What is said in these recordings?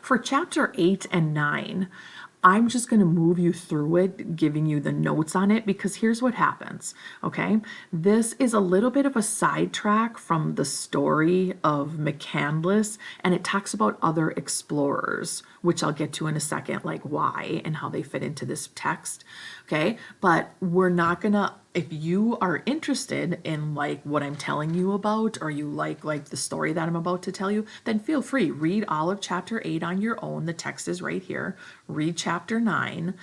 For chapter 8 and 9, I'm just going to move you through it, giving you the notes on it, because here's what happens, okay? This is a little bit of a sidetrack from the story of McCandless, and it talks about other explorers, which I'll get to in a second, like why and how they fit into this text, okay? But we're not going to, if you are interested in like what I'm telling you about, or you like the story that I'm about to tell you, then feel free, read all of chapter 8 on your own. The text is right here. Read chapter 9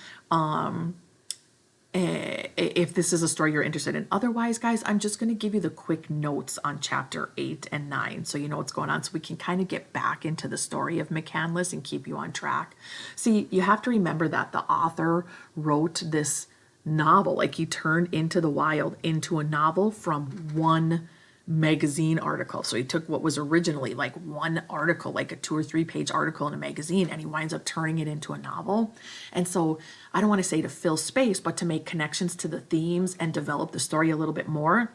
if this is a story you're interested in. Otherwise, guys, I'm just going to give you the quick notes on chapter 8 and 9 so you know what's going on, so we can kind of get back into the story of McCandless and keep you on track. See, you have to remember that the author wrote this novel, like he turned Into the Wild into a novel from one magazine article. So he took what was originally like one article, like a 2 or 3 page article in a magazine, and he winds up turning it into a novel. And so I don't want to say to fill space, but to make connections to the themes and develop the story a little bit more,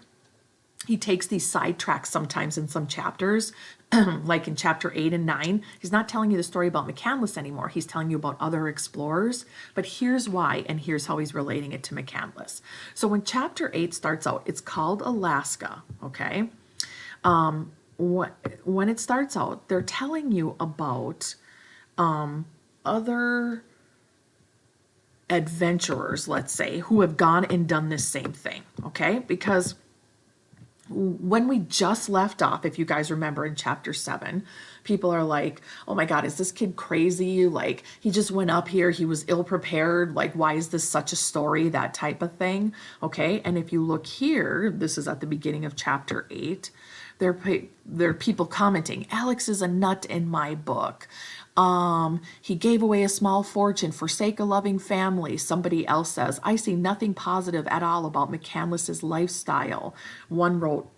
he takes these sidetracks sometimes in some chapters, like in chapter 8 and 9. He's not telling you the story about McCandless anymore. He's telling you about other explorers. But here's why, and here's how he's relating it to McCandless. So when chapter 8 starts out, it's called Alaska, okay? When it starts out, they're telling you about other adventurers, let's say, who have gone and done this same thing, okay? Because when we just left off, if you guys remember in chapter 7, people are like, oh my God, is this kid crazy? Like, he just went up here, he was ill prepared. Like, why is this such a story? That type of thing. Okay. And if you look here, this is at the beginning of chapter 8. There are people commenting, Alex is a nut in my book. He gave away a small fortune, forsake a loving family. Somebody else says, I see nothing positive at all about McCandless's lifestyle. One wrote,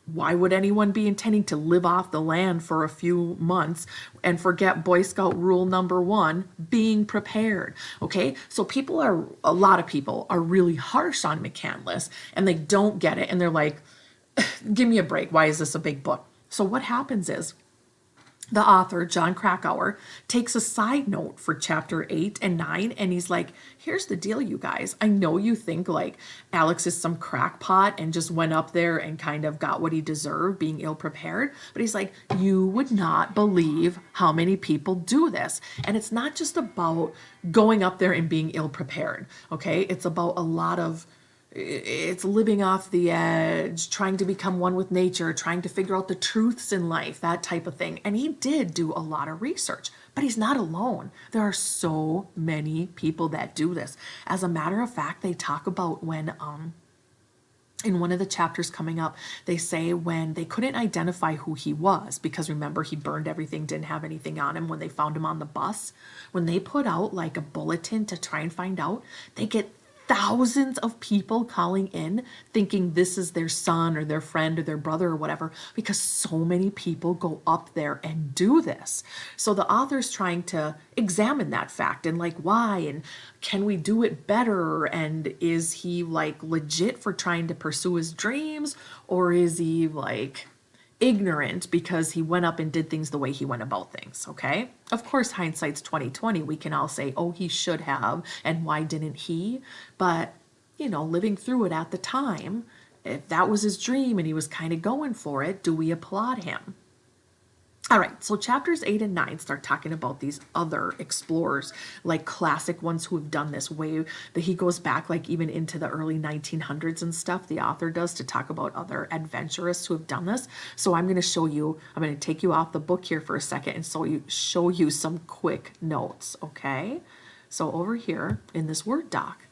why would anyone be intending to live off the land for a few months and forget Boy Scout rule number 1, being prepared? Okay, so a lot of people are really harsh on McCandless, and they don't get it, and they're like, give me a break. Why is this a big book? So what happens is, the author, John Krakauer, takes a side note for chapter 8 and 9, and he's like, here's the deal, you guys. I know you think like Alex is some crackpot and just went up there and kind of got what he deserved, being ill-prepared. But he's like, you would not believe how many people do this. And it's not just about going up there and being ill-prepared, okay? It's about it's living off the edge, trying to become one with nature, trying to figure out the truths in life, that type of thing. And he did do a lot of research, but he's not alone. There are so many people that do this. As a matter of fact, they talk about when, in one of the chapters coming up, they say when they couldn't identify who he was, because remember, he burned everything, didn't have anything on him when they found him on the bus. When they put out like a bulletin to try and find out, they get thousands of people calling in thinking this is their son or their friend or their brother or whatever, because so many people go up there and do this. So the author's trying to examine that fact and like why, and can we do it better, and is he like legit for trying to pursue his dreams, or is he like ignorant because he went up and did things the way he went about things, okay? Of course, hindsight's 2020. We can all say, oh, he should have, and why didn't he? But, you know, living through it at the time, if that was his dream and he was kind of going for it, do we applaud him? All right, so chapters 8 and 9 start talking about these other explorers, like classic ones who have done this way. That he goes back like even into the early 1900s and stuff, the author does, to talk about other adventurists who have done this. So I'm going to take you off the book here for a second and show you some quick notes, okay? So over here in this Word doc,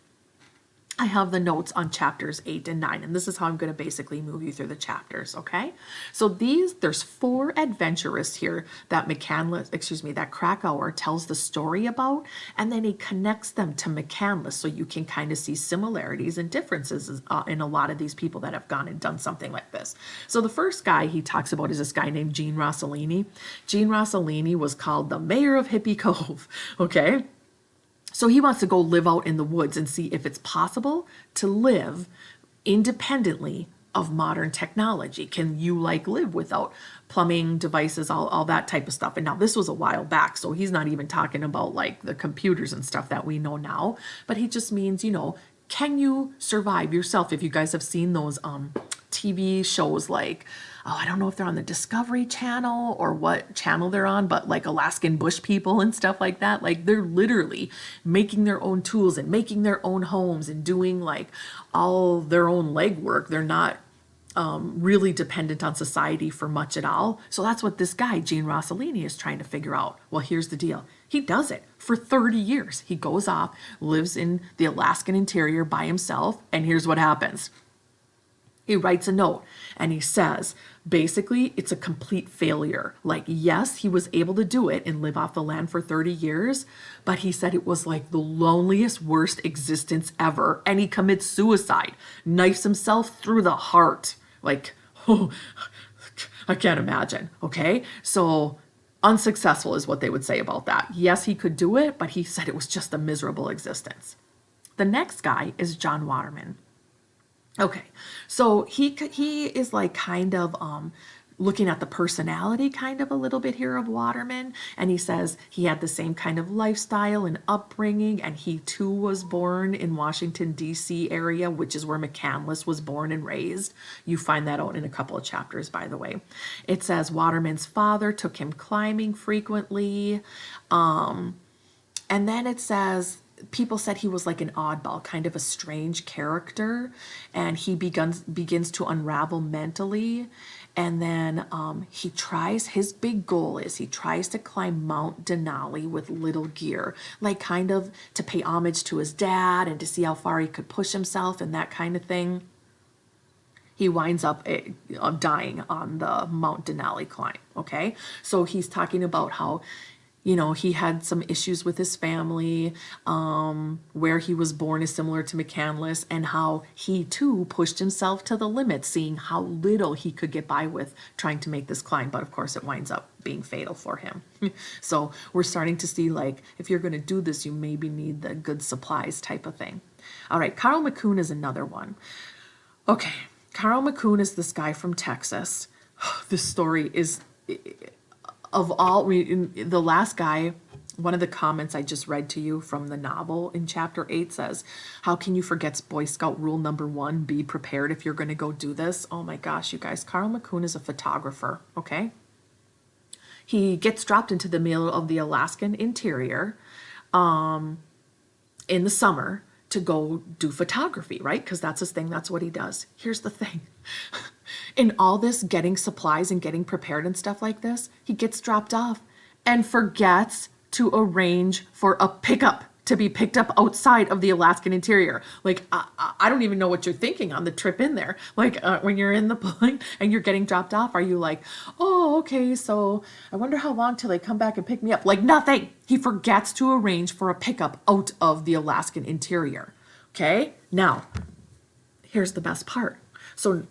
I have the notes on chapters 8 and 9, and this is how I'm going to basically move you through the chapters, okay? So there's 4 adventurists here that that Krakauer tells the story about, and then he connects them to McCandless, so you can kind of see similarities and differences in a lot of these people that have gone and done something like this. So the first guy he talks about is this guy named Gene Rossellini. Gene Rossellini was called the mayor of Hippie Cove, okay? So he wants to go live out in the woods and see if it's possible to live independently of modern technology? Can you like live without plumbing devices, all that type of stuff? And now this was a while back, so he's not even talking about like the computers and stuff that we know now, but he just means, can you survive yourself? If you guys have seen those TV shows like, oh, I don't know if they're on the Discovery Channel or what channel they're on, but like Alaskan bush people and stuff like that, like they're literally making their own tools and making their own homes and doing like all their own legwork. They're not really dependent on society for much at all. So that's what this guy, Gene Rossellini, is trying to figure out. Well, here's the deal. He does it for 30 years. He goes off, lives in the Alaskan interior by himself, and here's what happens. He writes a note and he says, basically, it's a complete failure. Like, yes, he was able to do it and live off the land for 30 years, but he said it was like the loneliest, worst existence ever. And he commits suicide, knifes himself through the heart. Like, oh, I can't imagine. Okay. So unsuccessful is what they would say about that. Yes, he could do it, but he said it was just a miserable existence. The next guy is John Waterman. Okay, so he is like kind of looking at the personality kind of a little bit here of Waterman, and he says he had the same kind of lifestyle and upbringing, and he too was born in Washington, D.C. area, which is where McCandless was born and raised. You find that out in a couple of chapters, by the way. It says Waterman's father took him climbing frequently, and then it says people said he was like an oddball, kind of a strange character, and he begins to unravel mentally. And then his big goal is he tries to climb Mount Denali with little gear, like kind of to pay homage to his dad and to see how far he could push himself and that kind of thing. He winds up dying on the Mount Denali climb. Okay, so he's talking about how he had some issues with his family, where he was born is similar to McCandless, and how he too pushed himself to the limit, seeing how little he could get by with trying to make this climb. But of course, it winds up being fatal for him. So we're starting to see, like, if you're going to do this, you maybe need the good supplies type of thing. All right, Carl McCoon is another one. Okay, Carl McCoon is this guy from Texas. This story is... Of all, the last guy, one of the comments I just read to you from the novel in chapter 8 says, how can you forget Boy Scout rule number 1? Be prepared if you're going to go do this. Oh my gosh, you guys, Carl McCoon is a photographer, okay? He gets dropped into the middle of the Alaskan interior in the summer to go do photography, right? Because that's his thing. That's what he does. Here's the thing. In all this getting supplies and getting prepared and stuff like this, he gets dropped off and forgets to arrange for a pickup to be picked up outside of the Alaskan interior. Like, I don't even know what you're thinking on the trip in there. Like, when you're in the plane and you're getting dropped off, are you like, oh, okay, so I wonder how long till they come back and pick me up? Like, nothing. He forgets to arrange for a pickup out of the Alaskan interior. Okay? Now, here's the best part. So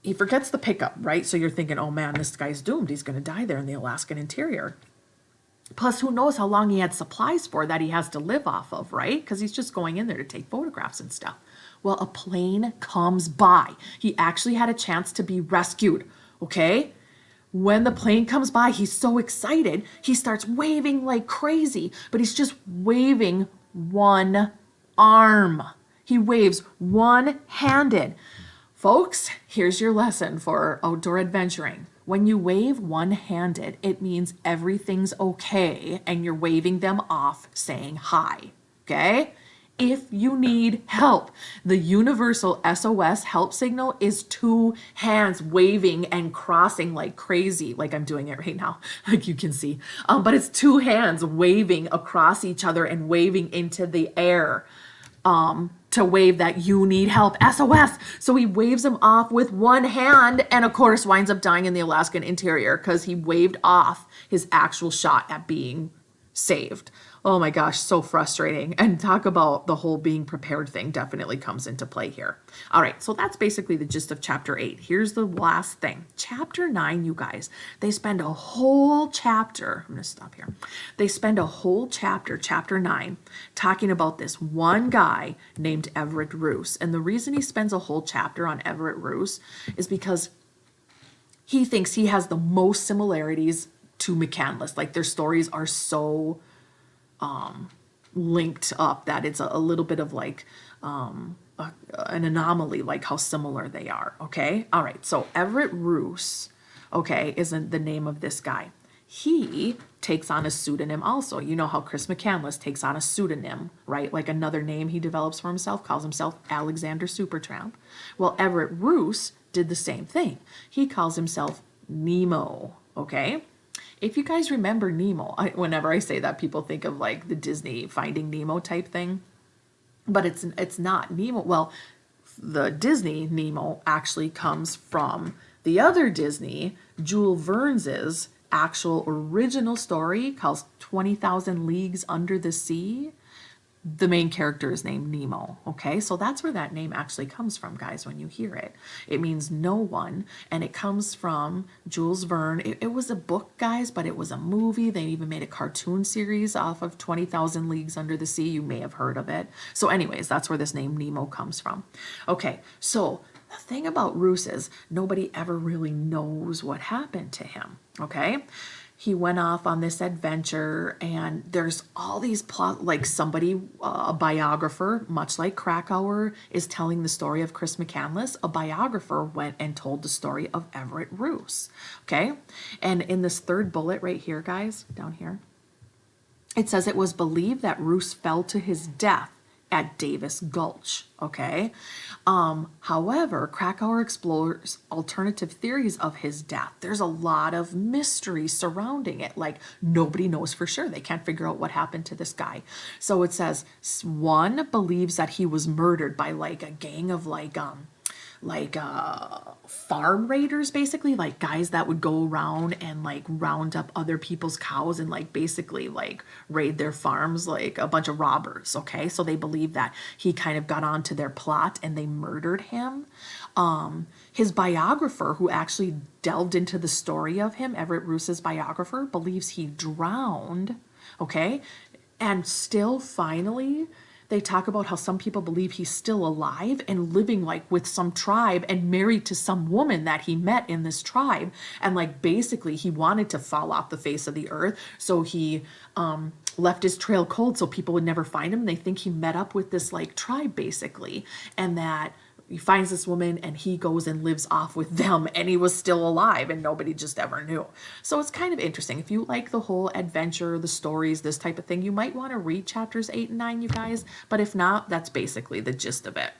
he forgets the pickup, right? So you're thinking, oh man, this guy's doomed. He's going to die there in the Alaskan interior. Plus, who knows how long he had supplies for that he has to live off of, right? Because he's just going in there to take photographs and stuff. Well, a plane comes by. He actually had a chance to be rescued, okay? When the plane comes by, he's so excited. He starts waving like crazy, but he's just waving one arm. He waves one-handed. Folks, here's your lesson for outdoor adventuring. When you wave one-handed, it means everything's okay and you're waving them off saying hi, okay? If you need help, the universal SOS help signal is 2 hands waving and crossing like crazy, like I'm doing it right now, like you can see. But it's 2 hands waving across each other and waving into the air. To wave that you need help, SOS. So he waves him off with one hand and of course winds up dying in the Alaskan interior because he waved off his actual shot at being saved. Oh my gosh, so frustrating. And talk about the whole being prepared thing definitely comes into play here. All right, so that's basically the gist of chapter 8. Here's the last thing. Chapter 9, you guys, they spend a whole chapter, I'm going to stop here. They spend a whole chapter, chapter 9, talking about this one guy named Everett Roos. And the reason he spends a whole chapter on Everett Roos is because he thinks he has the most similarities to McCandless. Like their stories are so linked up that it's a little bit of like an anomaly, like how similar they are. Okay. All right. So Everett Roos, okay, isn't the name of this guy. He takes on a pseudonym also. You know how Chris McCandless takes on a pseudonym, right? Like another name he develops for himself, calls himself Alexander Supertramp. Well, Everett Roos did the same thing. He calls himself Nemo. Okay. If you guys remember Nemo, whenever I say that, people think of like the Disney Finding Nemo type thing, but it's not Nemo. Well, the Disney Nemo actually comes from the other Disney, Jules Verne's actual original story called 20,000 Leagues Under the Sea. The main character is named Nemo. Okay, so that's where that name actually comes from, guys. When you hear it, it means no one, and it comes from Jules Verne. It was a book, guys, but it was a movie. They even made a cartoon series off of 20,000 Leagues Under the Sea. You may have heard of it. So anyways, that's where this name Nemo comes from. Okay, so the thing about Roos is nobody ever really knows what happened to him. Okay, he went off on this adventure, and there's all these plot, like somebody, a biographer, much like Krakauer is telling the story of Chris McCandless, a biographer went and told the story of Everett Roos. Okay, and in this third bullet right here, guys, down here, it says it was believed that Roos fell to his death at Davis Gulch. Okay. However, Krakauer explores alternative theories of his death. There's a lot of mystery surrounding it. Like nobody knows for sure. They can't figure out what happened to this guy. So it says one believes that he was murdered by like a gang of farm raiders, basically, like guys that would go around and like round up other people's cows and like basically like raid their farms, like a bunch of robbers. Okay, so they believe that he kind of got onto their plot and they murdered him. His biographer, who actually delved into the story of him, Everett Roos's biographer, believes he drowned. Okay, and still finally they talk about how some people believe he's still alive and living like with some tribe and married to some woman that he met in this tribe. And like basically he wanted to fall off the face of the earth. So he left his trail cold so people would never find him. They think he met up with this like tribe basically, and that he finds this woman and he goes and lives off with them, and he was still alive and nobody just ever knew. So it's kind of interesting. If you like the whole adventure, the stories, this type of thing, you might want to read chapters 8 and 9, you guys. But if not, that's basically the gist of it.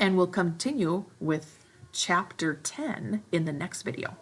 And we'll continue with chapter 10 in the next video.